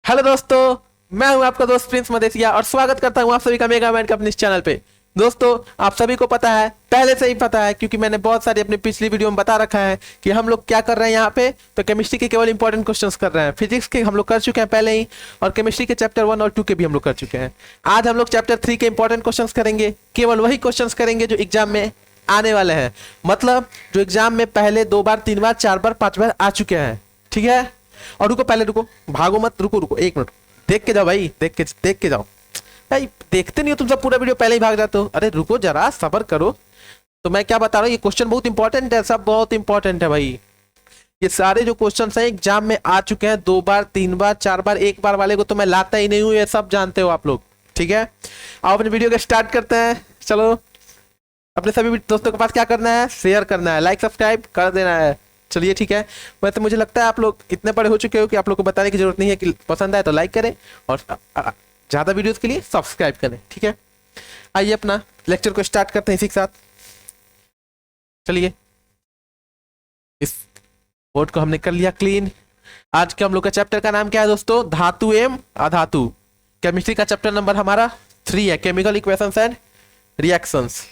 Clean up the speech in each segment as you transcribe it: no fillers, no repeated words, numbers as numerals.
Hello दोस्तों, मैं हूं आपका दोस्त प्रिंस मदेशिया और स्वागत करता हूं आप सभी का मेगा मैन अपने इस चैनल पे। दोस्तों, आप सभी को पता है, पहले से ही पता है, क्योंकि मैंने बहुत सारी अपनी पिछली वीडियो में बता रखा है कि हम लोग क्या कर रहे हैं यहाँ पे। तो केमिस्ट्री के केवल इंपॉर्टेंट क्वेश्चंस कर रहे हैं, फिजिक्स के हम लोग कर चुके हैं पहले ही, और केमिस्ट्री के चैप्टर 1 और 2 के भी हम लोग कर चुके हैं। आज हम लोग चैप्टर 3 के इंपॉर्टेंट क्वेश्चंस करेंगे, केवल वही क्वेश्चंस करेंगे जो एग्जाम में आने वाले हैं, मतलब जो एग्जाम में पहले 2 बार 3 बार 4 बार 5 बार आ चुके हैं। ठीक है, और रुको, पहले रुको, भागो मत, रुको रुको 1 मिनट, देख के जाओ भाई, देख के जाओ भाई। देखते नहीं हो तुम सब, पूरा वीडियो पहले ही भाग जाते हो। अरे रुको जरा, सब्र करो। तो मैं क्या बता रहा हूँ, ये क्वेश्चन बहुत इंपॉर्टेंट है, सब बहुत इंपॉर्टेंट है भाई। ये सारे जो क्वेश्चन हैं एग्जाम में आ चुके हैं, 2 बार 3 बार 4 बार, 1 बार वाले को तो मैं लाता ही नहीं हूँ, ये सब जानते हो आप लोग। ठीक है, आओ अपने वीडियो को स्टार्ट करते हैं। चलो, अपने सभी दोस्तों के पास क्या करना है, शेयर करना है, लाइक सब्सक्राइब कर देना है। चलिए ठीक है, वैसे मुझे लगता है आप लोग इतने बड़े हो चुके हो कि आप लोग को बताने की जरूरत नहीं है कि पसंद आए तो लाइक करें और ज़्यादा वीडियोस के लिए सब्सक्राइब करें। ठीक है, आइए अपना लेक्चर को स्टार्ट करते हैं इसी के साथ। चलिए, इस बोर्ड को हमने कर लिया क्लीन। आज के हम लोग का चैप्टर का नाम क्या है दोस्तों, धातु एवं अधातु। केमिस्ट्री का चैप्टर नंबर हमारा 3 है, chemical equations and reactions.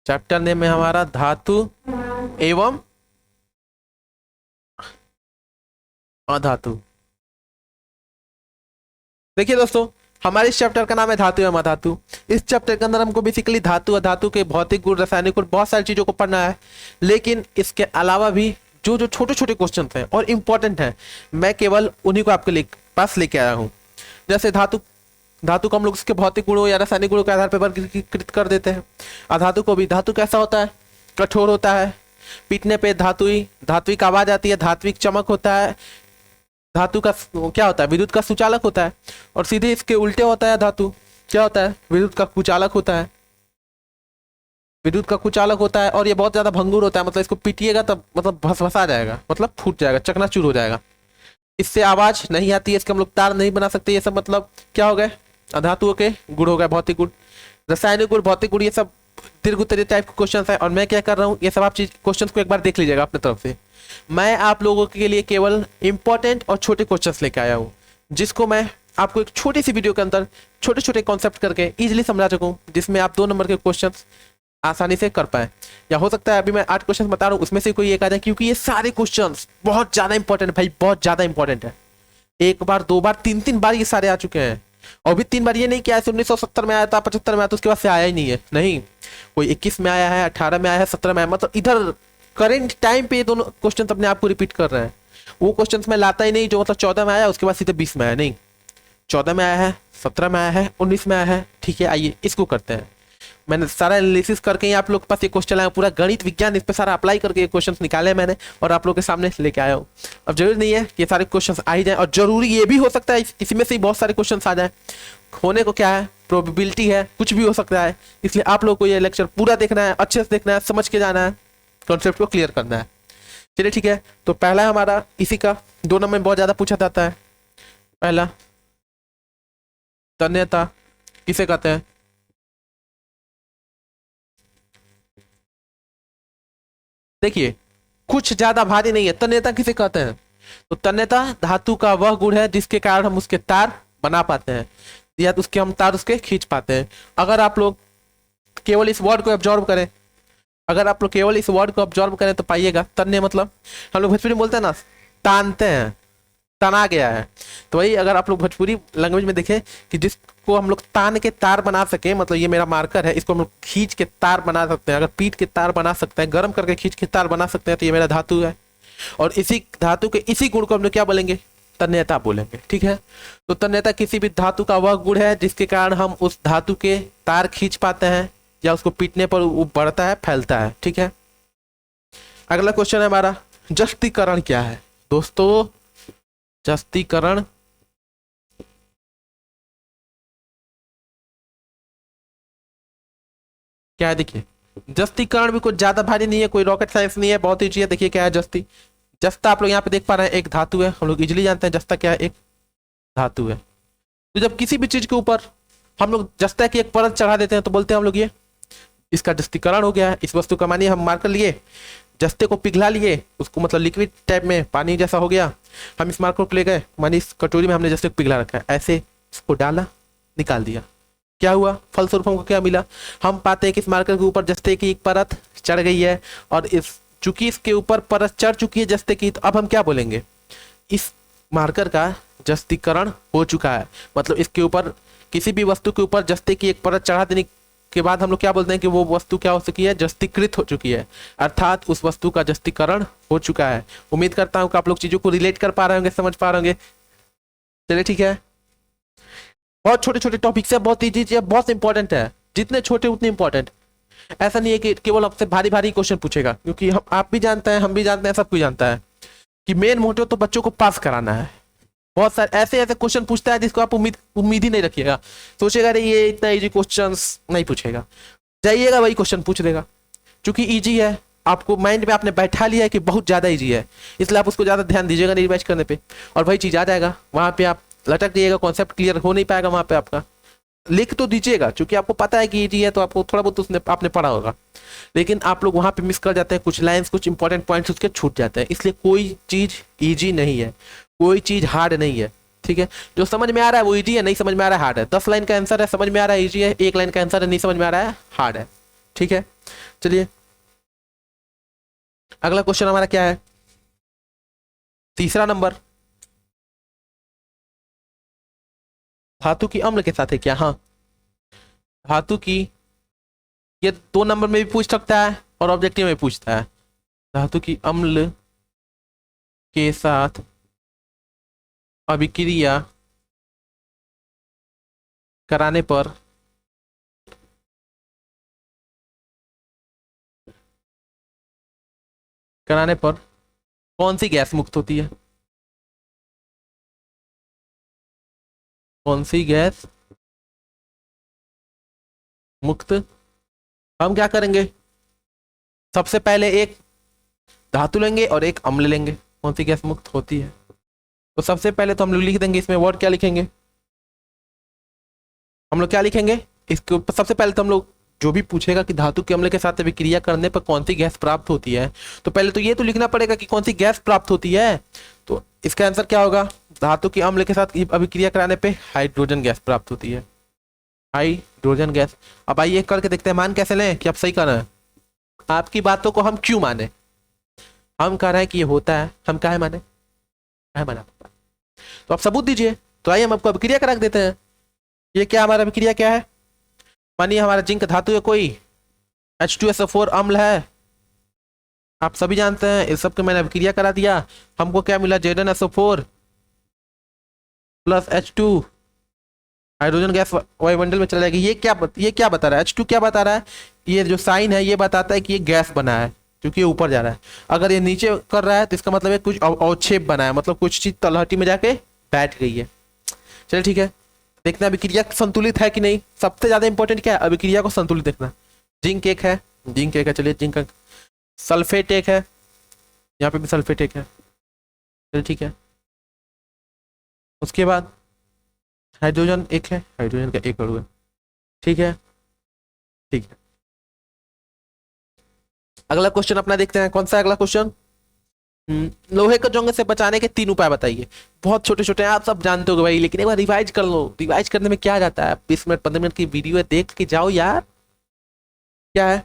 Chapter name है हमारा धातु एवं अधातु। देखिए दोस्तों, हमारे इस चैप्टर का नाम है धातु एवं अधातु। इस चैप्टर के अंदर हमको बेसिकली धातु अधातु के भौतिक गुण, रासायनिक गुण, बहुत सारी चीजों को पढ़ना है। लेकिन इसके अलावा भी जो जो छोटे छोटे क्वेश्चन हैं और इंपॉर्टेंट हैं, मैं केवल उन्हीं को आपके पास लेके आया हूँ। जैसे धातु को हम लोग उसके भौतिक गुणों या रासायनिक गुणों के आधार पर वर्गीकृत कर देते हैं। अधातु को भी, धातु कैसा होता है, कठोर होता है, पीटने पे धात्विक आवाज आती है, धात्विक चमक होता है। धातु का क्या होता है, विद्युत का सुचालक होता है। और सीधे इसके उल्टे होता है, धातु क्या होता है, विद्युत का कुचालक होता है। विद्युत का कुचालक होता है और ये बहुत ज्यादा भंगुर होता है, मतलब इसको पीटिएगा तब मतलब भसभसा जाएगा, मतलब फूट जाएगा, चकनाचूर हो जाएगा। इससे आवाज नहीं आती है, इसके हम लोग तार नहीं बना सकते। ये सब मतलब क्या हो गए, अधातुओं के गुण हो गए, भौतिक गुण। रासायनिक गुण, भौतिक गुण, ये सब दीर्घ उत्तरीय टाइप के क्वेश्चन है। और मैं क्या कर रहा हूँ, ये सब आप चीज क्वेश्चन को एक बार देख लीजिएगा अपने तरफ से। मैं आप लोगों के लिए केवल इंपॉर्टेंट और छोटे क्वेश्चन लेके आया हूँ, जिसको मैं आपको एक छोटी सी वीडियो के अंदर छोटे छोटे कॉन्सेप्ट करके इजिली समझा सकूँ, जिसमें आप 2 नंबर के क्वेश्चन आसानी से कर पाए। या हो सकता है अभी मैं 8 क्वेश्चन बता रहा हूँ, उसमें से कोई एक आ जाए, क्योंकि ये सारे क्वेश्चन बहुत ज्यादा इंपॉर्टेंट है भाई, बहुत ज्यादा इंपॉर्टेंट है। 1 बार 2 बार 3 बार ये सारे आ चुके हैं। और भी 3 बार ये नहीं कि ऐसे 1970 में आया था, 75 में आया था, उसके बाद से आया ही नहीं है। नहीं, कोई 21 में आया है, 18 में आया है, 17 में आया, मतलब इधर करेंट टाइम पे ये दोनों क्वेश्चन अपने आप को रिपीट कर रहे हैं। वो क्वेश्चन मैं लाता ही नहीं जो मतलब 14 में आया उसके बाद सीधे 20 में आया, नहीं, 14 में आया है, 17 में आया है, 19 में आया है। ठीक है, आइए इसको करते हैं। मैंने सारा एनालिसिस करके ही आप लोग के पास ये क्वेश्चन आया, पूरा गणित विज्ञान इस पे सारा अप्लाई करके ये क्वेश्चंस निकाले मैंने और आप लोग के सामने लेके आया हूँ। अब जरूरी नहीं है कि ये सारे क्वेश्चंस आ ही जाए, और जरूरी ये भी हो सकता है इसमें से ही बहुत सारे क्वेश्चंस आ जाए। होने को क्या है, प्रोबेबिलिटी है, कुछ भी हो सकता है। इसलिए आप लोग को ये लेक्चर पूरा देखना है, अच्छे से देखना है, समझ के जाना है, कॉन्सेप्ट को क्लियर करना है। चलिए ठीक है, तो पहला हमारा इसी का 2 नंबर में बहुत ज्यादा पूछा जाता है। पहला, तन्यता किसे कहते हैं। देखिए, कुछ ज्यादा भारी नहीं है, तन्यता किसे कहते हैं। तो तन्यता धातु का वह गुण है जिसके कारण हम उसके तार बना पाते हैं, या तो उसके हम तार उसके खींच पाते हैं। अगर आप लोग केवल इस वर्ड को ऑब्जर्व करें, तो पाइएगा तन्य मतलब हम लोग भोजपुरी में बोलते हैं ना, तानते हैं, तना गया है। तो वही अगर आप लोग भोजपुरी लैंग्वेज में देखें कि जिसको हम लोग तान के तार बना सके, मतलब ये मेरा मार्कर है, इसको हम लोग खींच के तार बना सकते हैं। अगर पीट के तार बना सकते हैं, गर्म करके खींच के तार बना सकते हैं, तो ये मेरा धातु है। और इसी धातु के इसी गुण को हम लोग क्या बोलेंगे, तन्यता बोलेंगे। ठीक है, तो तन्यता किसी भी धातु का वह गुण है जिसके कारण हम उस धातु के तार खींच पाते हैं, या उसको पीटने पर वो बढ़ता है, फैलता है। ठीक है, अगला क्वेश्चन है हमारा, जस्तीकरण क्या है दोस्तों। जस्तीकरण क्या है, देखिए जस्तीकरण भी कुछ ज्यादा भारी नहीं है, कोई रॉकेट साइंस नहीं है, बहुत ही चीज। देखिए क्या है जस्ता आप लोग यहाँ पे देख पा रहे हैं, एक धातु है। हम लोग इजिली जानते हैं जस्ता क्या है, एक धातु है। तो जब किसी भी चीज के ऊपर हम लोग जस्ता की एक परत चढ़ा देते हैं तो बोलते हैं हम लोग ये इसका जस्तीकरण हो गया है। इस वस्तु का मानिए हम मार्कर लिए, जस्ते को पिघला लिए, उसको मतलब लिक्विड टाइप में पानी जैसा हो गया, हम इस मार्कर को ले गए, मानी इस कटोरी में हमने जस्ते को पिघला रखा है, ऐसे इसको डाला, निकाल दिया, क्या हुआ, फलस्वरूप हमको क्या मिला, हम पाते हैं कि इस मार्कर के ऊपर जस्ते की एक परत चढ़ गई है, और इस चूंकि इसके ऊपर परत चढ़ चुकी है जस्ते की, तो अब हम क्या बोलेंगे, इस मार्कर का जस्तीकरण हो चुका है, मतलब इसके ऊपर किसी भी वस्तु के ऊपर जस्ते की एक परत चढ़ा देने के बाद हम लोग क्या बोलते हैं कि वो वस्तु क्या हो चुकी है, जस्तीकृत हो चुकी है, अर्थात उस वस्तु का जस्तीकरण हो चुका है। उम्मीद करता हूं कि आप लोग चीजों को रिलेट कर पा रहे होंगे, समझ पा रहे होंगे। चलिए ठीक है, बहुत छोटे छोटे टॉपिक्स है, बहुत इजी है, बहुत इंपॉर्टेंट है, जितने छोटे उतने इंपॉर्टेंट। ऐसा नहीं है कि केवल आपसे भारी भारी क्वेश्चन पूछेगा, क्योंकि हम आप भी जानते हैं, हम भी जानते हैं, सब कोई जानता है कि मेन मोटिव तो बच्चों को पास कराना है। बहुत सारे ऐसे ऐसे क्वेश्चन पूछता है जिसको आप उम्मीद ही नहीं रखिएगा, सोचेगा अरे ये इतना इजी क्वेश्चंस नहीं पूछेगा, जाइएगा वही क्वेश्चन पूछ देगा, क्योंकि इजी है, आपको माइंड में आपने बैठा लिया है कि बहुत ज़्यादा इजी है, इसलिए आप उसको ज़्यादा ध्यान दीजिएगा नहीं रिवाइज करने पे, और वही चीज़ आ जाएगा, वहाँ पे आप लटक जाइएगा, कॉन्सेप्ट क्लियर हो नहीं पाएगा वहाँ पे आपका। लिख तो दीजिएगा क्योंकि आपको पता है कि इजी है, तो आपको थोड़ा बहुत उसने आपने पढ़ा होगा, लेकिन आप लोग वहाँ पे मिस कर जाते हैं, कुछ लाइंस कुछ इंपॉर्टेंट पॉइंट्स उसके छूट जाते हैं, इसलिए कोई चीज़ ईजी नहीं है, कोई चीज़ हार्ड नहीं है, ठीक है। जो समझ में आ रहा है वो इजी है, नहीं समझ में आ रहा है हार्ड है। 10 लाइन का आंसर है, समझ में आ रहा है इजी है, 1 लाइन का आंसर है, नहीं समझ में आ रहा है हार्ड है, ठीक है। चलिए अगला क्वेश्चन हमारा क्या है, तीसरा नंबर, धातु की अम्ल के साथ है क्या, हाँ धातु की, ये 2 नंबर में भी पूछ सकता है और ऑब्जेक्टिव में पूछता है, धातु की अम्ल के साथ अभिक्रिया कराने पर कौन सी गैस मुक्त होती है, कौन सी गैस मुक्त। हम क्या करेंगे, सबसे पहले एक धातु लेंगे और एक अम्ल लेंगे, कौन सी गैस मुक्त होती है, तो सबसे पहले तो हम लोग लिख देंगे, इसमें वर्ड क्या लिखेंगे, हम लोग क्या लिखेंगे इसके ऊपर, सबसे पहले तो हम लोग जो भी पूछेगा कि धातु के अम्ल के साथ अभिक्रिया करने पर कौन सी गैस प्राप्त होती है, तो पहले तो ये तो लिखना पड़ेगा कि कौन सी गैस प्राप्त होती है, तो इसका आंसर क्या होगा, धातु के अम्ल के साथ अभिक्रिया कराने पे हाइड्रोजन गैस प्राप्त होती है, हाइड्रोजन गैस। अब आइए करके देखते हैं, मान कैसे लें कि आप सही कर रहे हैं, आपकी बातों को हम क्यों माने, हम कह रहे हैं कि ये होता है, हम काहे माने, काहे माना, तो आप सबूत दीजिए, तो आइए हम आपको अभिक्रिया करा देते हैं। ये क्या हमारा अभिक्रिया क्या है, मानिए हमारा जिंक धातु है कोई, H2SO4 अम्ल है, आप सभी जानते हैं, इस सब के मैंने अभिक्रिया करा दिया, हमको क्या मिला, ZnSO4 plus H2, hydrogen gas वायुमंडल में चला जाएगी। ये क्या बता रहा है, H2 क्या बता रहा है, ये जो साइन है ये बताता है कि ये गैस बना है, क्योंकि ये ऊपर जा रहा है, अगर ये नीचे कर रहा है तो इसका मतलब है कुछ अवक्षेप बना है, मतलब कुछ चीज तलहटी में जाके बैठ गई है। चलिए ठीक है, देखते हैं अभिक्रिया संतुलित है कि नहीं, सबसे ज्यादा इंपॉर्टेंट क्या है, अभिक्रिया को संतुलित देखना। जिंक एक है, चलिए जिंक, सल्फेट एक है, यहाँ पे भी सल्फेट एक है, चलिए ठीक है, उसके बाद हाइड्रोजन एक है, हाइड्रोजन का एक अणु है, ठीक है, ठीक है। अगला क्वेश्चन अपना देखते हैं, कौन सा अगला क्वेश्चन, लोहे को जंग से बचाने के 3 उपाय बताइए। बहुत छोटे छोटे हैं, आप सब जानते हो भाई, लेकिन एक बार रिवाइज कर लो, रिवाइज करने में क्या जाता है, 20 मिनट 15 मिनट की वीडियो है, देख के जाओ यार। क्या है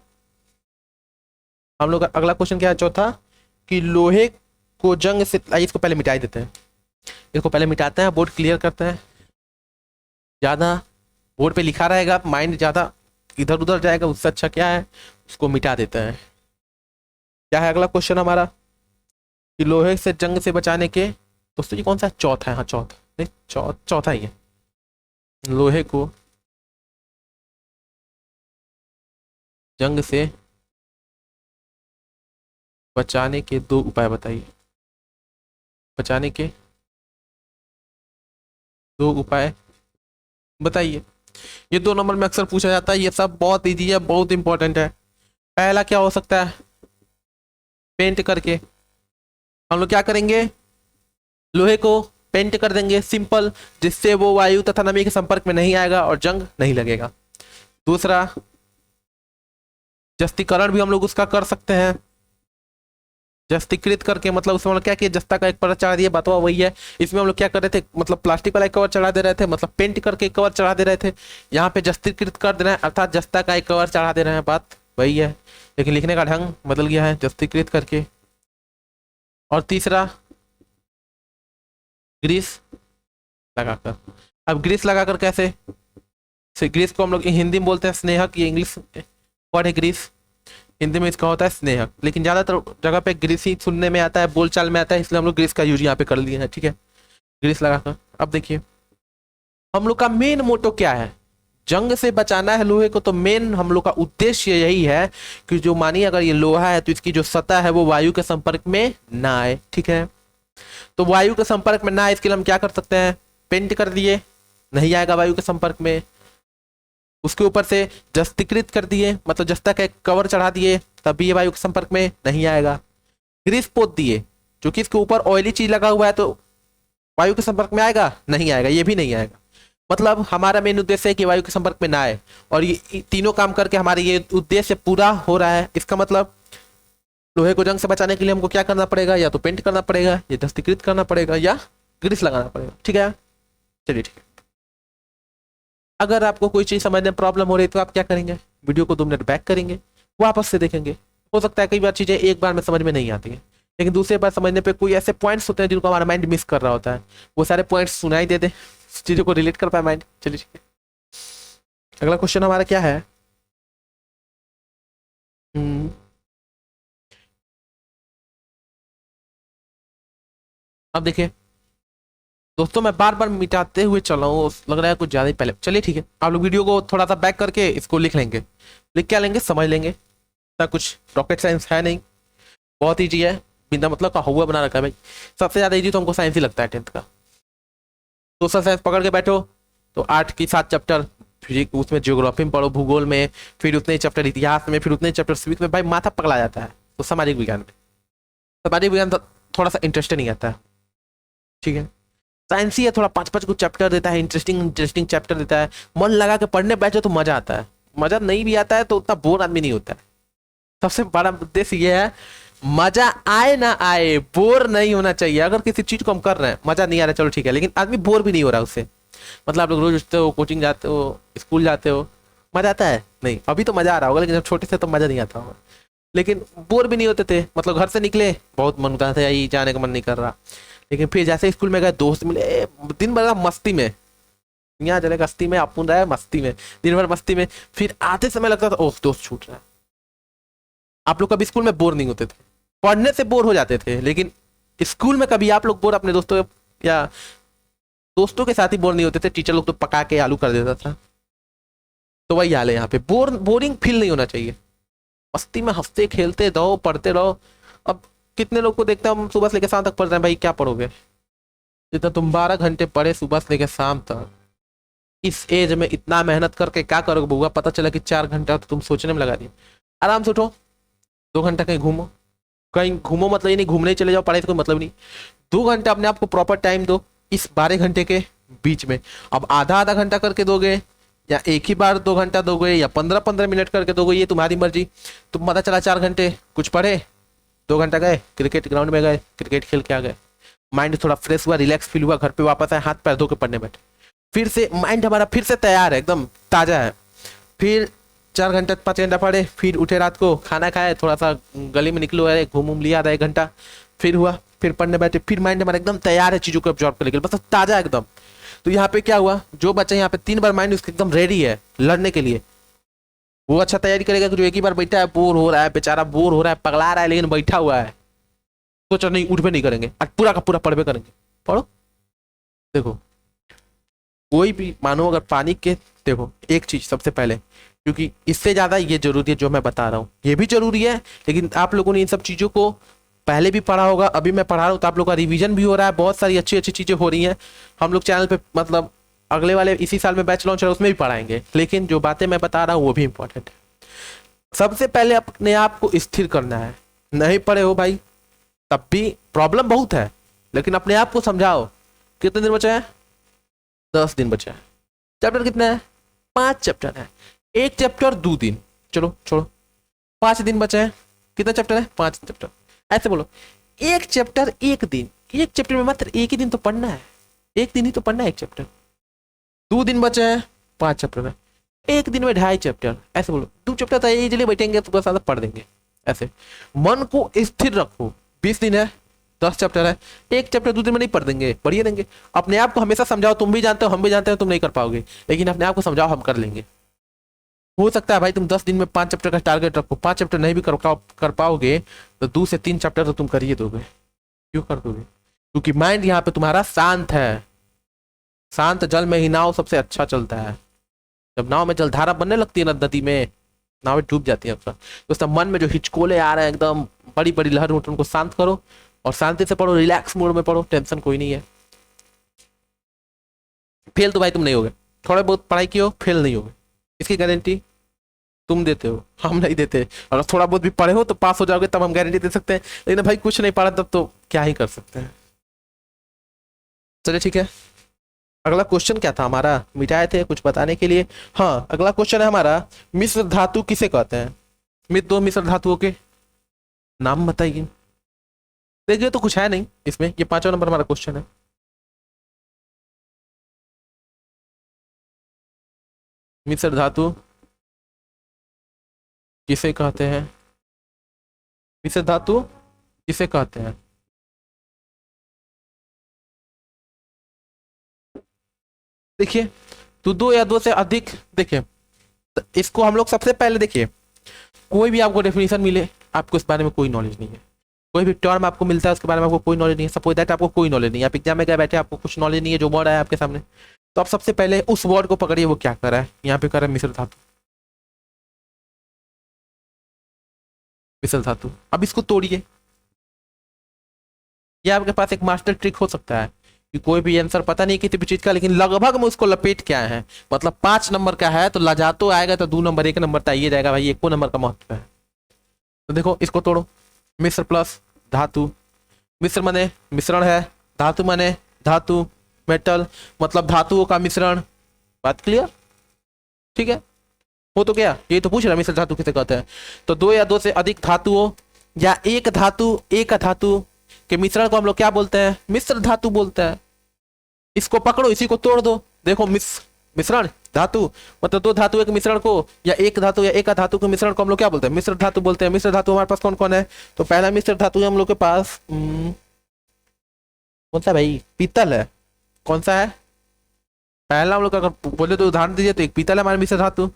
हम लोग का अगला क्वेश्चन, क्या है चौथा, कि लोहे को जंग से, इसको पहले मिटा देते हैं, इसको पहले मिटाते हैं, बोर्ड क्लियर करते हैं, ज़्यादा बोर्ड पे लिखा रहेगा, माइंड ज़्यादा इधर उधर जाएगा, उससे अच्छा क्या है उसको मिटा देते हैं। क्या है अगला क्वेश्चन हमारा, कि लोहे से जंग से बचाने के, दोस्तों जी कौन सा है, चौथा है, हाँ चौथा नहीं, चौथा ही है, लोहे को जंग से बचाने के 2 उपाय बताइए, बचाने के 2 उपाय बताइए। ये 2 नंबर में अक्सर पूछा जाता है, ये सब बहुत इजी है, बहुत इंपॉर्टेंट है। पहला क्या हो सकता है, पेंट करके, हम लोग क्या करेंगे, लोहे को पेंट कर देंगे सिंपल, जिससे वो वायु तथा नमी के संपर्क में नहीं आएगा और जंग नहीं लगेगा। दूसरा, जस्तीकरण भी हम लोग उसका कर सकते हैं, जस्तीकृत करके, मतलब उसमें हम लोग क्या किया, जस्ता का एक परत चढ़ा दिया, बात वही है। इसमें हम लोग क्या कर रहे थे, मतलब प्लास्टिक वाला एक कवर चढ़ा दे रहे थे, मतलब पेंट करके एक कवर चढ़ा दे रहे थे। यहाँ पे जस्तीकृत कर दे रहे हैं, अर्थात जस्ता का एक कवर चढ़ा दे रहे हैं, बात वही है, लेकिन लिखने का ढंग बदल गया है, जस्तीकृत करके। और तीसरा ग्रीस लगाकर। अब ग्रीस लगाकर कैसे, ग्रीस को हम लोग हिंदी में बोलते हैं स्नेहक, ये इंग्लिश वर्ड है ग्रीस, हिंदी में इसका होता है स्नेहक, लेकिन ज्यादातर जगह पे ग्रीस ही सुनने में आता है, बोलचाल में आता है, इसलिए हम लोग ग्रीस का यूज यहाँ पे कर लिए हैं, ठीक है, ग्रीस लगाकर। अब देखिए हम लोग का मेन मोटो क्या है, जंग से बचाना है लोहे को, तो मेन हम लोग का उद्देश्य यही है कि जो मानिए अगर ये लोहा है तो इसकी जो सतह है वो वायु के संपर्क में ना आए, ठीक है। तो वायु के संपर्क में ना आए इसके लिए हम क्या कर सकते हैं, पेंट कर दिए, नहीं आएगा वायु के संपर्क में। उसके ऊपर से जस्तीकृत कर दिए, मतलब जस्ता का एक कवर चढ़ा दिए, तब भी ये वायु के संपर्क में नहीं आएगा। ग्रीस पोत दिए, जो कि इसके ऊपर ऑयली चीज लगा हुआ है, तो वायु के संपर्क में आएगा, नहीं आएगा, ये भी नहीं आएगा। मतलब हमारा मेन उद्देश्य है कि वायु के संपर्क में ना आए, और ये तीनों काम करके हमारे ये उद्देश्य पूरा हो रहा है। इसका मतलब लोहे को जंग से बचाने के लिए हमको क्या करना पड़ेगा, या तो पेंट करना पड़ेगा, या जस्तीकृत करना पड़ेगा, या ग्रीस लगाना पड़ेगा, ठीक है। चलिए ठीक है, अगर आपको कोई चीज समझने में प्रॉब्लम हो रही है तो आप क्या करेंगे, वीडियो को 2 मिनट बैक करेंगे, वापस से देखेंगे। हो सकता है कई बार चीजें एक बार में समझ में नहीं आती है, लेकिन दूसरे बार समझने पे कोई ऐसे पॉइंट्स होते हैं जिनको हमारा माइंड मिस कर रहा होता है, वो सारे पॉइंट्स सुनाई दे दे, चीजों को रिलेट कर पाए माइंड। चलिए ठीक है, अगला क्वेश्चन हमारा क्या है, अब देखिए दोस्तों, मैं बार बार मिटाते हुए चला हूँ, लग रहा है कुछ ज्यादा ही पहले। चलिए ठीक है, आप लोग वीडियो को थोड़ा सा बैक करके इसको लिख लेंगे, लिख क्या लेंगे, समझ लेंगे, इतना कुछ रॉकेट साइंस है नहीं, बहुत ईजी है, बिना मतलब का हुआ बना रखा है भाई। सबसे ज्यादा ईजी तो हमको साइंस ही लगता है 10th का। सोशल साइंस पकड़ के बैठो तो 8 की 7 चैप्टर, फिर उसमें ज्योग्राफी में पढ़ो, भूगोल में, फिर उतने चैप्टर इतिहास में, फिर उतने चैप्टर सिविक्स में, भाई माथा पकड़ा जाता है। तो सामाजिक विज्ञान में, सामाजिक विज्ञान थोड़ा सा इंटरेस्ट नहीं आता है, ठीक है। साइंस ही है, थोड़ा 5-5 कुछ चैप्टर देता है, इंटरेस्टिंग चैप्टर देता है, मन लगा के पढ़ने बैठो तो मजा आता है, मजा नहीं भी आता है तो उतना बोर आदमी नहीं होता है। सबसे बड़ा उद्देश्य ये है, मजा आए ना आए, बोर नहीं होना चाहिए। अगर किसी चीज को हम कर रहे हैं, मजा नहीं आ रहा, चलो ठीक है, लेकिन आदमी बोर भी नहीं हो रहा उससे। मतलब आप लोग रोज उठते हो, कोचिंग जाते हो, स्कूल जाते हो, मजा आता है नहीं, अभी तो मजा आ रहा होगा, लेकिन जब छोटे से तो मजा नहीं आता होगा, लेकिन बोर भी नहीं होते थे। मतलब घर से निकले, बहुत मन होता था, यही जाने का मन नहीं कर रहा, लेकिन फिर जैसे स्कूल में गए, दोस्त मिले, दिन भर मस्ती में, यहाँ चले गस्ती में, अपन रहे मस्ती में, दिन भर मस्ती में, फिर आते समय लगता था ओह दोस्त छूट रहा है। आप लोग कभी स्कूल में बोर नहीं होते थे, पढ़ने से बोर हो जाते थे, लेकिन स्कूल में कभी आप लोग बोर अपने दोस्तों या दोस्तों के साथ ही बोर नहीं होते थे, टीचर लोग तो पका के आलू कर देता था। तो वही हाल है यहाँ पे, बोरिंग फील नहीं होना चाहिए, मस्ती में हंसते खेलते रहो, पढ़ते रहो। अब कितने लोग को देखते हैं हम सुबह से लेकर शाम तक पढ़ रहे हैं, भाई क्या पढ़ोगे, जितना तुम 12 घंटे पढ़े सुबह से लेकर शाम तक, इस एज में इतना मेहनत करके क्या करोगे बउआ, पता चला कि 4 घंटा तो तुम सोचने में लगा दिए। आराम से उठो, 2 घंटा कहीं घूमो, कहीं घूमो मतलब ये नहीं घूमने चले जाओ, पढ़ाई से कोई मतलब नहीं, 2 घंटा अपने आप को प्रॉपर टाइम दो इस 12 घंटे के बीच में। अब आधा घंटा करके दोगे, या एक ही बार 2 घंटा दोगे, या 15-15 मिनट करके दोगे, ये तुम्हारी मर्जी। तुम पता चला 4 घंटे कुछ पढ़े, 2 घंटा गए क्रिकेट ग्राउंड में गए, क्रिकेट खेल के आ गए, माइंड थोड़ा फ्रेश हुआ, रिलैक्स फील हुआ, घर पे वापस आए, हाथ पैर धो के पढ़ने बैठे, फिर से माइंड हमारा फिर से तैयार है, एकदम ताजा है। फिर 4 घंटा 5 घंटा पढ़े, फिर उठे रात को, खाना खाए, थोड़ा सा गली में निकलो, अरे घूम लिया आधा 1 घंटा, फिर हुआ, फिर पढ़ने बैठे, फिर माइंड हमारा एकदम तैयार है चीजों को ऑब्जॉर्व करने के लिए, बस ताजा एकदम। तो यहाँ पे क्या हुआ, जो बच्चा यहाँ पे 3 बार माइंड उसका एकदम रेडी है लड़ने के लिए, वो अच्छा तैयारी करेगा कि जो एक ही बार बैठा है, बोर हो रहा है बेचारा, बोर हो रहा है, पगला रहा है, लेकिन बैठा हुआ है, सोचा नहीं उठ भी नहीं करेंगे, आज पूरा का पूरा पढ़ करेंगे। पढ़ो, देखो कोई भी मानो अगर पानी के, देखो एक चीज सबसे पहले, क्योंकि इससे ज्यादा ये जरूरी है जो मैं बता रहा हूँ, ये भी जरूरी है, लेकिन आप लोगों ने इन सब चीजों को पहले भी पढ़ा होगा, अभी मैं पढ़ा रहा हूँ तो आप लोगों का रिवीजन भी हो रहा है, बहुत सारी अच्छी अच्छी चीजें हो रही हैं। हम लोग चैनल पे मतलब अगले वाले इसी साल में बैच लॉन्च है, उसमें भी पढ़ाएंगे, लेकिन जो बातें मैं बता रहा हूँ वो भी इंपॉर्टेंट है। सबसे पहले अपने आप को स्थिर करना है, नहीं पढ़े हो भाई तब भी प्रॉब्लम बहुत है, लेकिन अपने आप को समझाओ। कितने दिन बचे हैं, 10 दिन बचे हैं। चैप्टर कितने हैं, 5 चैप्टर है, एक चैप्टर 2 दिन, चलो छोड़ो, 5 दिन बचे हैं, कितने चैप्टर है, 5 चैप्टर, ऐसे बोलो, एक चैप्टर एक दिन, एक चैप्टर में मात्र एक ही दिन तो पढ़ना है, एक दिन ही तो पढ़ना है एक चैप्टर। 2 दिन बचे हैं 5 चैप्टर में, एक दिन में 2.5 चैप्टर। ऐसे बोलो 2 चैप्टर तो इजीली बैठेंगे तो बस पढ़ देंगे। ऐसे मन को स्थिर रखो, 20 दिन है, 10 चैप्टर है, एक चैप्टर 2 दिन में नहीं पढ़ देंगे, पढ़िए देंगे। अपने आप को हमेशा समझाओ, तुम भी जानते हो हम भी जानते हो तुम नहीं कर पाओगे, लेकिन अपने आप को समझाओ हम कर लेंगे। हो सकता है भाई तुम 10 दिन में 5 चैप्टर का टारगेट रखो, 5 चैप्टर नहीं भी कर पाओगे तो 2 से 3 चैप्टर तो तुम कर ही दोगे। क्यों कर दोगे? क्योंकि माइंड यहाँ पे तुम्हारा शांत है। शांत जल में ही नाव सबसे अच्छा चलता है। जब नाव में जलधारा बनने लगती है ना नदी में, नावें डूब जाती है अक्सर। तो उसका मन में जो हिचकोले आ रहे हैं एकदम बड़ी बड़ी लहर उठ, उनको शांत करो और शांति से पढ़ो, रिलैक्स मूड में पढ़ो, टेंशन कोई नहीं है। फेल तो भाई तुम नहीं होगे, थोड़े बहुत पढ़ाई की हो फेल नहीं होगे, इसकी गारंटी तुम देते हो, हम नहीं देते। अगर थोड़ा बहुत भी पढ़े हो तो पास हो जाओगे तब हम गारंटी दे सकते हैं, लेकिन भाई कुछ नहीं पढ़ा तब तो क्या ही कर सकते हैं। चलिए ठीक है, अगला क्वेश्चन क्या था हमारा, मिटाए थे कुछ बताने के लिए। हाँ, अगला क्वेश्चन है हमारा, मिश्र धातु किसे कहते हैं? दो मिश्र धातुओं के नाम बताइए। देखिए तो कुछ है नहीं इसमें, ये 5वां नंबर हमारा क्वेश्चन है। मिश्र धातु किसे कहते हैं? मिश्र धातु किसे कहते हैं? देखिए, तो 2 या 2 से अधिक, देखिए तो इसको हम लोग सबसे पहले देखिए, कोई भी आपको डेफिनेशन मिले, आपको इस बारे में कोई नॉलेज नहीं है, कोई भी टर्म आपको मिलता है उसके बारे में आपको कोई नॉलेज नहीं है, सपोज दैट आपको कोई नॉलेज नहीं है, आप एग्जाम में गए बैठे आपको कुछ नॉलेज नहीं है, जो वर्ड है आपके सामने, तो आप सबसे पहले उस वर्ड को पकड़िए, वो क्या कर रहा है। यहाँ पे कर रहा है मिश्र धातु, मिश्र धातु। अब इसको तोड़िए, ये आपके पास एक मास्टर ट्रिक हो सकता है कि कोई भी आंसर पता नहीं किसी भी चीज का, लेकिन लगभग में उसको लपेट क्या है, मतलब 5 नंबर का है तो लजातो आएगा तो 2 नंबर 1 नंबर तो आइए जाएगा भाई, 1 नंबर का महत्व है। तो देखो इसको तोड़ो, मिश्र प्लस धातु, मिश्र माने मिश्रण है, धातु माने धातु, मेटल मतलब धातुओं का मिश्रण। बात क्लियर? ठीक है, हो तो क्या, ये तो पूछ रहा मिश्र धातु किसे कहते हैं। तो 2 या 2 से अधिक धातुओं या एक धातु एक धातु के मिश्रण को हम लोग क्या बोलते हैं? मिश्र धातु बोलते हैं। इसको पकड़ो, इसी को तोड़ दो, देखो मिश्रण धातु मतलब 2 धातु के मिश्रण को, या एक धातु या एक धातु के मिश्रण को हम लोग क्या बोलते हैं? मिश्र धातु बोलते हैं। मिश्र धातु हमारे पास कौन कौन है? तो पहला मिश्र धातु है हम लोग के पास कौन सा भाई? पीतल है। कौन सा है पहला? हम लोग अगर बोले तो उदाहरण दीजिए, तो एक पीतल है हमारे मिश्र धातु,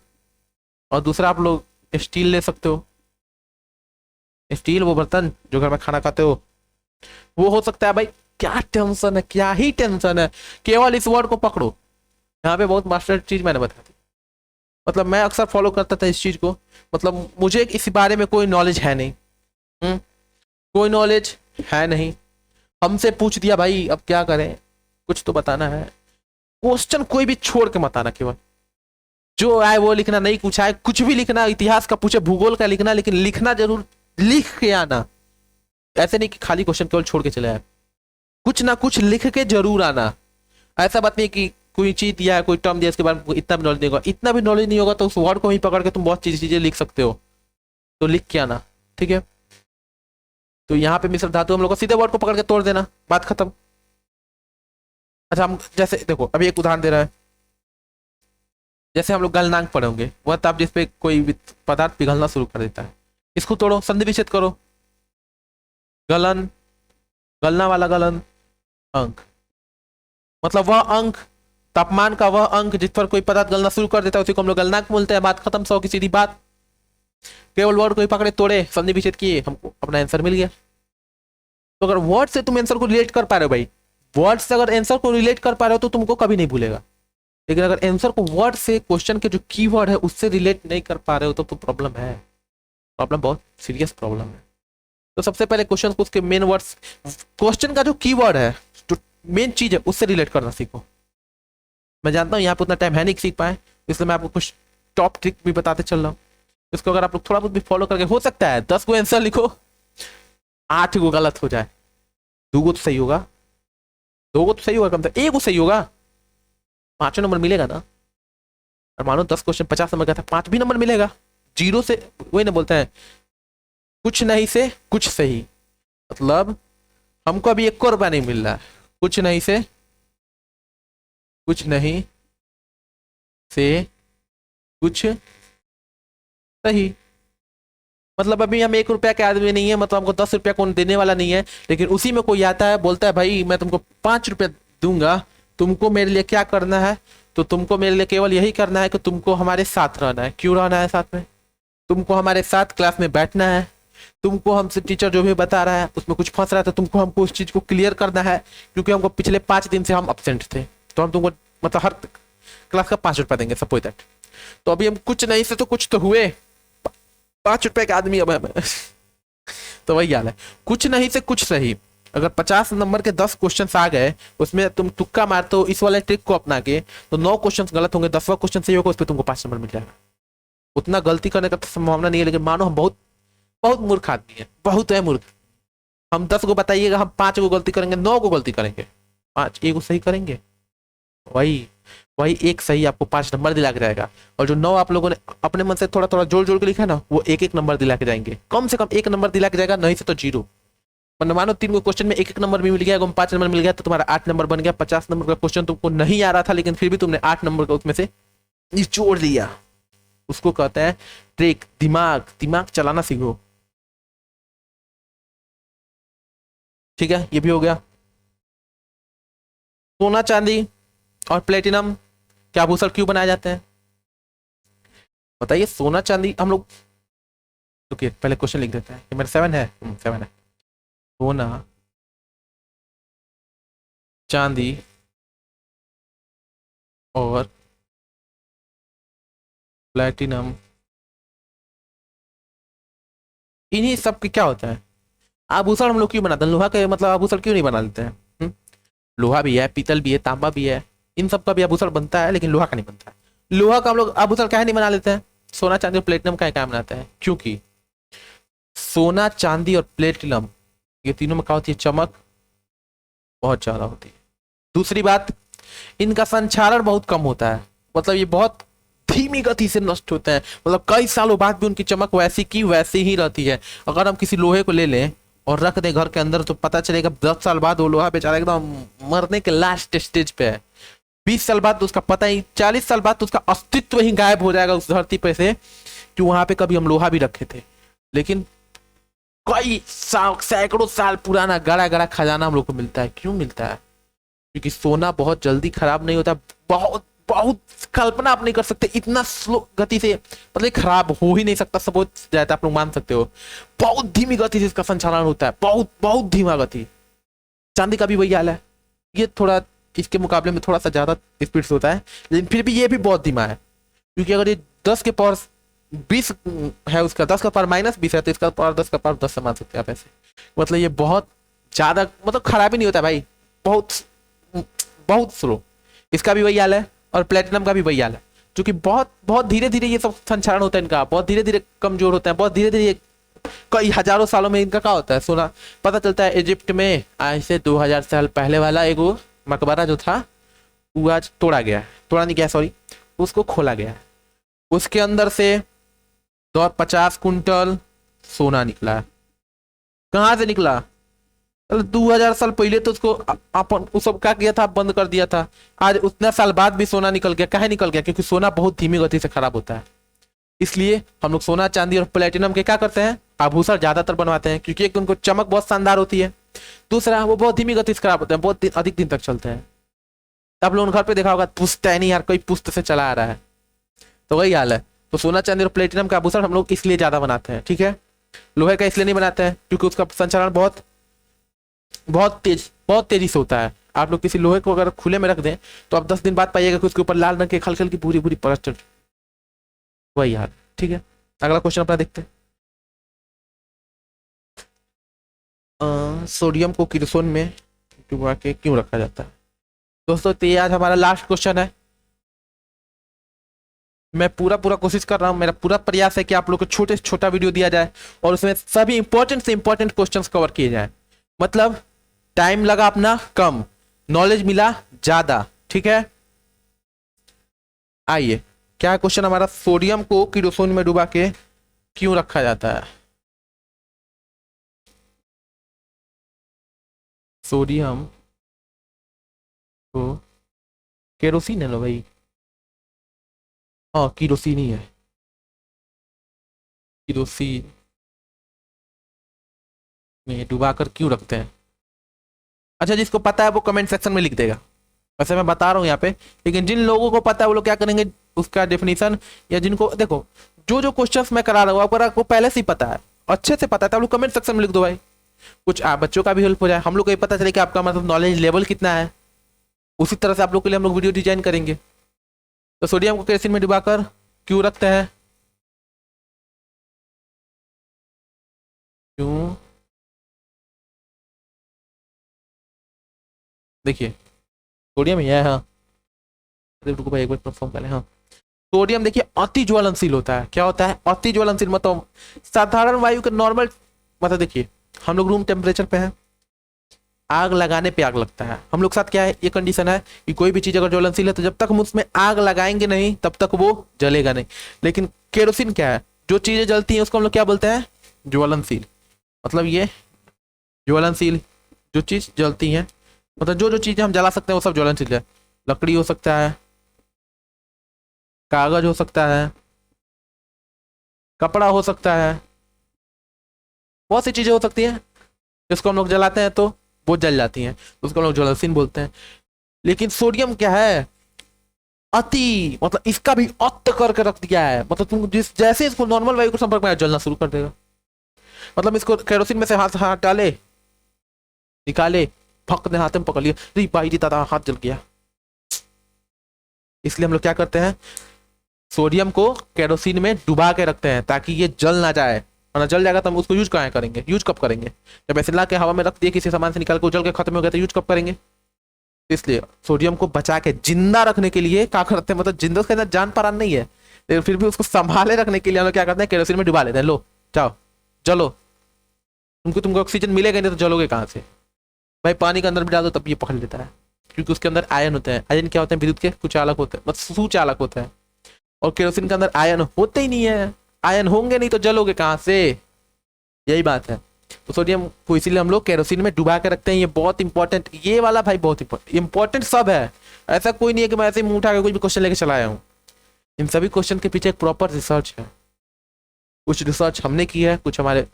और दूसरा आप लोग स्टील ले सकते हो। स्टील वो बर्तन जो घर में खाना खाते हो, वो हो सकता है भाई। क्या टेंशन है, क्या ही टेंशन है, केवल इस वर्ड को पकड़ो। यहाँ पे बहुत मास्टर चीज मैंने बता दी, मतलब मैं अक्सर फॉलो करता था इस चीज को, मतलब मुझे इस बारे में कोई नॉलेज है नहीं। कोई नॉलेज है नहीं, हमसे पूछ दिया भाई, अब क्या करें, कुछ तो बताना है। क्वेश्चन कोई भी छोड़ के मत आना, केवल जो आए वो लिखना, नहीं कुछ आए कुछ भी लिखना, इतिहास का पूछे भूगोल का लिखना, लेकिन लिखना जरूर, लिख के आना। ऐसे नहीं कि खाली क्वेश्चन केवल छोड़ के चले आए, कुछ ना कुछ लिख के जरूर आना। ऐसा बात नहीं कि कोई चीज दिया है, कोई टर्म दिया, इसके बारे में इतना भी नॉलेज नहीं होगा, इतना भी नॉलेज नहीं होगा तो उस वर्ड को ही पकड़ के तुम बहुत चीजें लिख सकते हो, तो लिख के आना। ठीक है, तो यहाँ पे मिश्र धातु हम लोग को सीधे वर्ड को पकड़ के तोड़ देना, बात खत्म। अच्छा, हम जैसे देखो अभी एक उदाहरण दे रहा है, जैसे हम लोग गलनांक पढ़े होंगे, वह ताप जिसपे कोई पदार्थ पिघलना शुरू कर देता है, इसको तोड़ो, संधि विच्छेद करो। गलन, गलना वाला गलन, अंक मतलब वह अंक, तापमान का वह अंक जिस पर कोई पदार्थ गलना शुरू कर देता है उसी को हम लोग गलनांक बोलते हैं। बात खत्म, 100 की सीधी बात। केवल वर्ड को ही पकड़े, तोड़े, संधि विच्छेद किए, हमको अपना आंसर मिल गया। तो अगर वर्ड से तुम आंसर को रिलेट कर पा रहे हो भाई, वर्ड से अगर आंसर को रिलेट कर पा रहे हो तो तुमको कभी नहीं भूलेगा, लेकिन अगर आंसर को वर्ड से, क्वेश्चन के जो कीवर्ड है उससे रिलेट नहीं कर पा रहे हो तो प्रॉब्लम है, प्रॉब्लम बहुत सीरियस प्रॉब्लम है। तो सबसे पहले क्वेश्चन को उसके मेन वर्ड्स, क्वेश्चन का जो कीवर्ड है, जो मेन चीज है, उससे रिलेट करना सीखो। मैं जानता हूँ यहाँ पे उतना टाइम है नहीं सीख पाए, इसलिए मैं आपको कुछ टॉप ट्रिक भी बताते चल रहा हूँ। इसको अगर आप लोग थोड़ा बहुत भी फॉलो करके, हो सकता है 10 को आंसर लिखो, 8 को गलत हो जाए, 2 को तो सही होगा, 2 को तो सही होगा, कम से कम 1 को सही होगा, 5 नंबर मिलेगा ना। और मानो 10 क्वेश्चन 50 नंबर का था, 5 भी नंबर मिलेगा। जीरो से, वही ना बोलते हैं कुछ नहीं से कुछ सही, मतलब हमको अभी 1 रुपया नहीं मिल रहा है, कुछ नहीं से कुछ नहीं से कुछ सही। मतलब अभी हम 1 रुपया के आदमी नहीं है, मतलब हमको 10 रुपया कौन देने वाला नहीं है, लेकिन उसी में कोई आता है बोलता है भाई मैं तुमको 5 रुपया दूंगा, तुमको मेरे लिए क्या करना है, तो तुमको मेरे लिए केवल यही करना है कि तुमको हमारे साथ रहना है। क्यों रहना है साथ में? तुमको हमारे साथ क्लास में बैठना है, तुमको हमसे टीचर जो भी बता रहा है उसमें कुछ फंस रहा है तो तुमको हमको उस चीज को क्लियर करना है, क्योंकि हमको पिछले 5 दिन से हम अपसेंट थे, तो हम तुमको मतलब हर क्लास का 5 रुपया देंगे, सपोज दैट। तो अभी हम कुछ नहीं से तो कुछ तो हुए, 5 रुपए के आदमी अब हमें तो वही हाल है, कुछ नहीं से कुछ सही। अगर 50 नंबर के 10 क्वेश्चन आ गए, उसमें तुम तुक्का मारते हो इस वाले ट्रिक को अपना के, तो 9 क्वेश्चन गलत होंगे, 10वां क्वेश्चन सही होगा, उस पर तुमको 5 नंबर मिल जाएगा। उतना गलती करने का तो संभावना नहीं है, लेकिन मानो हम बहुत बहुत मूर्ख आदमी है, बहुत है मूर्ख। हम 10 को बताइएगा, हम 5 को गलती करेंगे, 9 को गलती करेंगे, 5 एक को सही करेंगे, वही वही एक सही आपको 5 नंबर दिला के जाएगा। और जो 9 आप लोगों ने अपने मन से थोड़ा थोड़ा जोड़ जोड़ के लिखा है ना, वो एक एक नंबर दिला के जाएंगे, कम से कम 1 नंबर दिला के जाएगा, नहीं से तो 0। मतलब मानो 3 क्वेश्चन में एक एक नंबर भी मिल गया, 5 नंबर मिल गया, तो तुम्हारा 8 नंबर बन गया। 50 नंबर का क्वेश्चन तुमको नहीं आ रहा था, लेकिन फिर भी तुमने 8 नंबर का उसमें से निचोड़ लिया। उसको कहते हैं ट्रिक, दिमाग, दिमाग चलाना सीखो। ठीक है, ये भी हो गया। सोना चांदी और प्लेटिनम के आभूषण क्यों बनाए जाते हैं? बताइए। सोना चांदी हम लोग, रुकिए पहले क्वेश्चन लिख देते हैं, ये मेरा 7 है, 7 है। सोना चांदी और प्लेटिनम, इन्हीं सब की क्या होता है आभूषण? हम लोग क्यों बनाते हैं? लोहा के मतलब आभूषण क्यों नहीं बना लेते हैं? लोहा भी है, पीतल भी है, तांबा भी है, इन सब का भी आभूषण बनता है, लेकिन लोहा का नहीं बनता है। लोहा का हम लोग आभूषण काहे नहीं बना लेते हैं? सोना चांदी और प्लेटिनम का काम बनाते हैं, क्योंकि सोना चांदी और प्लेटिनम ये तीनों में क्या होती है? चमक बहुत ज्यादा होती है। दूसरी बात, इनका संचारण बहुत कम होता है, मतलब ये बहुत धीमी गति से नष्ट होते हैं, मतलब कई सालों बाद भी उनकी चमक वैसी की वैसी ही रहती है। अगर हम किसी लोहे को ले लें और रख दें घर के अंदर, तो पता चलेगा 10 साल बाद वो लोहा बेचारा एकदम मरने के लास्ट स्टेज पे है। 20 साल बाद तो उसका पता ही, 40 साल बाद तो उसका अस्तित्व ही गायब हो जाएगा उस धरती पे से, कि वहां पे कभी हम लोहा भी रखे थे। लेकिन कई साल, सैकड़ों साल पुराना गड़ा गड़ा खजाना हम लोग को मिलता है। क्यों मिलता है? क्योंकि सोना बहुत जल्दी खराब नहीं होता, बहुत बहुत कल्पना आप नहीं कर सकते, इतना स्लो गति से, मतलब खराब हो ही नहीं सकता, सब जाता आप लोग मान सकते हो। बहुत धीमी गति से इसका संचालन होता है, बहुत बहुत धीमा गति। चांदी का भी वही हाल है, ये थोड़ा इसके मुकाबले में थोड़ा सा ज्यादा स्पीड से होता है, लेकिन फिर भी ये भी बहुत धीमा है। क्योंकि अगर ये 10 के पावर 20 है, उसका 10 का पावर -20 है, तो इसका पावर 10 का पावर 10 से मान सकते हैं आप ऐसे। मतलब ये बहुत ज्यादा, मतलब खराब ही नहीं होता भाई, बहुत बहुत स्लो। इसका भी वही हाल है, और प्लेटिनम का भी वही हाल है, जो कि बहुत बहुत धीरे धीरे ये सब संचारण होता है इनका, बहुत धीरे धीरे कमजोर होता है, बहुत धीरे धीरे, कई हजारों सालों में इनका क्या होता है? सोना पता चलता है इजिप्ट में आज से 2000 साल पहले वाला एगो मकबरा जो था, वो आज तोड़ा गया है, तोड़ा नहीं गया सॉरी, उसको खोला गया है। उसके अंदर से 50 कुंटल सोना निकला है। कहाँ से निकला? 2000 साल पहले तो उसको अपन उस सब क्या किया था, बंद कर दिया था। आज उतना साल बाद भी सोना निकल गया। काहे निकल गया? क्योंकि सोना बहुत धीमी गति से खराब होता है, इसलिए हम लोग सोना चांदी और प्लेटिनम के क्या करते हैं? आभूषण ज्यादातर बनवाते हैं, क्योंकि एक उनको चमक बहुत शानदार होती है, दूसरा वो बहुत धीमी गति से खराब होते हैं, बहुत अधिक दिन तक चलते हैं। आप लोगों ने घर पे देखा होगा, पुश्त है नहीं यार, कोई पुश्त से चला आ रहा है, तो वही हाल है। तो सोना चांदी और प्लेटिनम का आभूषण हम लोग इसलिए ज्यादा बनाते हैं, ठीक है। लोहे का इसलिए नहीं बनाते हैं क्योंकि उसका संचालन बहुत बहुत तेजी से होता है। आप लोग किसी लोहे को अगर खुले में रख दें, तो आप 10 दिन बाद पाइएगा कि उसके ऊपर लाल रंग के खल खल की पूरी पूरी परत, वही यार, ठीक है। अगला क्वेश्चन अपना देखते हैं। सोडियम को किरोसिन में डुबा के क्यों रखा जाता है? दोस्तों, तो ये आज हमारा लास्ट क्वेश्चन है। मैं पूरा पूरा कोशिश कर रहा हूँ, मेरा पूरा प्रयास है कि आप लोग को छोटे से छोटा वीडियो दिया जाए और उसमें सभी इंपॉर्टेंट से इंपॉर्टेंट क्वेश्चंस कवर किए जाए। मतलब टाइम लगा अपना कम, नॉलेज मिला ज्यादा, ठीक है। आइए, क्या क्वेश्चन हमारा? सोडियम को किरोसिन में डुबा के क्यों रखा जाता है? सोडियम तो केरोसिन है लो भाई, हाँ कीरोसिन ही है, कीरोसिन में डुबा कर क्यों रखते हैं। अच्छा जिसको पता है वो कमेंट सेक्शन में लिख देगा, वैसे मैं बता रहा हूँ यहाँ पे, लेकिन जिन लोगों को पता है वो लोग क्या करेंगे उसका डेफिनेशन, या जिनको देखो जो जो क्वेश्चंस मैं करा रहा हूँ अगर आपको पहले से ही पता है, अच्छे से पता है, तो आप लोग कमेंट सेक्शन में लिख दो भाई, कुछ आप बच्चों का भी हेल्प हो जाए, हम लोग को ये पता चले कि आपका मतलब नॉलेज लेवल कितना है, उसी तरह से आप लोग के लिए हम लोग वीडियो डिजाइन करेंगे। तो सोडियम को केरोसिन में डुबाकर क्यों रखते हैं, क्यों, देखिए सोडियम ही है, हाँ अरे रुको भाई एक बार कंफर्म कर लें, हाँ सोडियम देखिए अति ज्वलनशील होता है, क्या होता है अति ज्वलनशील, मतलब साधारण वायु के नॉर्मल, मतलब देखिए हम लोग रूम टेम्परेचर पे हैं, आग लगाने पे आग लगता है, हम लोग के साथ क्या है ये कंडीशन है कि कोई भी चीज अगर ज्वलनशील है तो जब तक हम उसमें आग लगाएंगे नहीं तब तक वो जलेगा नहीं, लेकिन केरोसिन क्या है, जो चीजें जलती हैं उसको हम लोग क्या बोलते हैं ज्वलनशील, मतलब ये ज्वलनशील जो चीज जलती हैं, मतलब जो जो चीजें हम जला सकते हैं वो सब ज्वलनशील है, लकड़ी हो सकता है, कागज हो सकता है, कपड़ा हो सकता है, बहुत सी चीजें हो सकती हैं जिसको हम लोग जलाते हैं तो वो जल जाती हैं, तो उसको हम लोग ज्वलनशील बोलते हैं। लेकिन सोडियम क्या है अति, मतलब इसका भी अत करके रख दिया है, मतलब तुम जिस जैसे इसको नॉर्मल वायु के संपर्क में आए, जलना शुरू कर देगा, मतलब इसको केरोसिन में से हाथ हाथ डाले निकाले फक ने हाथ में पकड़ लिया, री भाई जी दादा हाथ जल गया, इसलिए हम लोग क्या करते हैं सोडियम को केरोसिन में डुबा के रखते हैं ताकि ये जल ना जाए, वरना जल जाएगा तो हम उसको यूज कहाँ करेंगे, यूज कब करेंगे, जब ऐसे ला के हवा में रख दिए किसी सामान से निकाल के उजल के खत्म हो गया तो यूज कब करेंगे। इसलिए सोडियम को बचा के जिंदा रखने के लिए क्या करते हैं, मतलब जिंदा उसके अंदर जान परान नहीं है लेकिन फिर भी उसको संभाले रखने के लिए हम लोग क्या करते हैं केरोसिन में डुबा लेते हैं, लो जाओ जलो, तुमको ऑक्सीजन मिलेगा नहीं तो जलोगे कहाँ से भाई, पानी के अंदर भी डाल दो तब ये पकड़ लेता है, क्योंकि उसके अंदर आयन होते हैं, आयन क्या होते हैं विद्युत के कुचालक होते हैं, मतलब सुचालक होता है, और केरोसिन के अंदर आयन होते ही नहीं है, आयन होंगे नहीं तो जलोगे कहाँ से, यही बात है। तो सोडियम को इसीलिए हम लोग केरोसिन में डुबा के रखते हैं, ये बहुत इंपॉर्टेंट, ये वाला भाई बहुत इंपॉर्टेंट सब है, ऐसा कोई नहीं है कि मैं ऐसे मुंह उठा के कोई भी क्वेश्चन लेके चला आया हूँ, इन सभी क्वेश्चन के पीछे एक प्रॉपर रिसर्च है, कुछ रिसर्च हमने की है, कुछ हमारे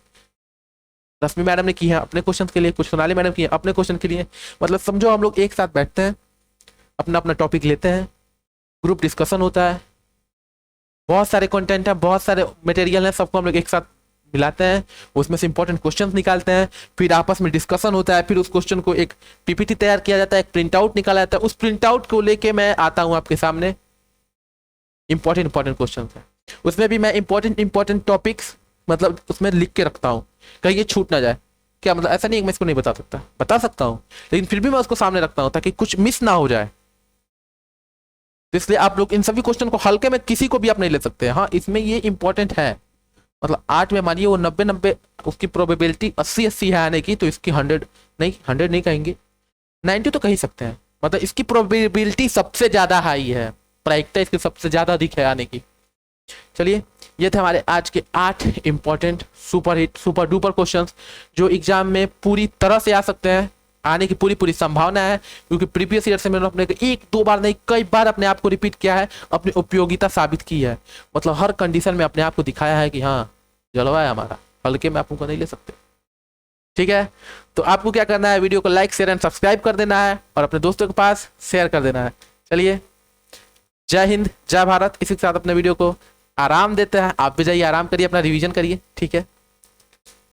रश्मि मैडम ने की है अपने क्वेश्चन के लिए, कुछ सोनाली मैडम की है अपने क्वेश्चन के लिए, मतलब समझो हम लोग एक साथ बैठते हैं अपना अपना टॉपिक लेते हैं, ग्रुप डिस्कशन होता है, बहुत सारे कंटेंट है, बहुत सारे मटेरियल है, सबको हम लोग एक साथ मिलाते हैं, उसमें से इंपॉर्टेंट क्वेश्चंस निकालते हैं, फिर आपस में डिस्कशन होता है, फिर उस क्वेश्चन को एक पीपीटी तैयार किया जाता है, एक प्रिंट आउट निकाला जाता है, उस प्रिंट आउट को लेके मैं आता हूँ आपके सामने, इंपॉर्टेंट क्वेश्चन है, उसमें भी मैं इंपॉर्टेंट टॉपिक्स मतलब उसमें लिख के रखता हूँ, कहीं ये छूट ना जाए, क्या मतलब ऐसा नहीं है मैं इसको नहीं बता सकता, बता सकता हूँ लेकिन फिर भी मैं उसको सामने रखता हूँ ताकि कुछ मिस ना हो जाए, तो इसलिए आप लोग इन सभी क्वेश्चन को हल्के में किसी को भी आप नहीं ले सकते, हाँ इसमें ये इंपॉर्टेंट है, मतलब 8 में मानिए वो 90 उसकी प्रोबेबिलिटी 80 है आने की, तो इसकी 100 नहीं 100 नहीं कहेंगे 90 तो कह ही सकते हैं, मतलब इसकी प्रोबेबिलिटी सबसे ज्यादा हाई है, प्रायिकता इसकी सबसे ज्यादा अधिक है आने की। चलिए ये थे हमारे आज के 8 important super hit super duper questions जो एग्जाम में पूरी तरह से आ सकते हैं, आने की पूरी संभावना है, क्योंकि प्रीवियस ईयर से मैंने अपने एक दो बार नहीं कई बार अपने आप को रिपीट किया है, अपनी उपयोगिता साबित की है, मतलब हर कंडीशन में अपने आप को दिखाया है कि हाँ जलवा है हमारा, हल्के में आप उनको नहीं ले सकते। ठीक है, तो आपको क्या करना है, वीडियो को लाइक शेयर एंड सब्सक्राइब कर देना है और अपने दोस्तों के पास शेयर कर देना है। चलिए जय हिंद जय भारत, इसी के साथ अपने वीडियो को आराम देते हैं, आप भी जाइए आराम करिए, अपना रिवीजन करिए। ठीक है।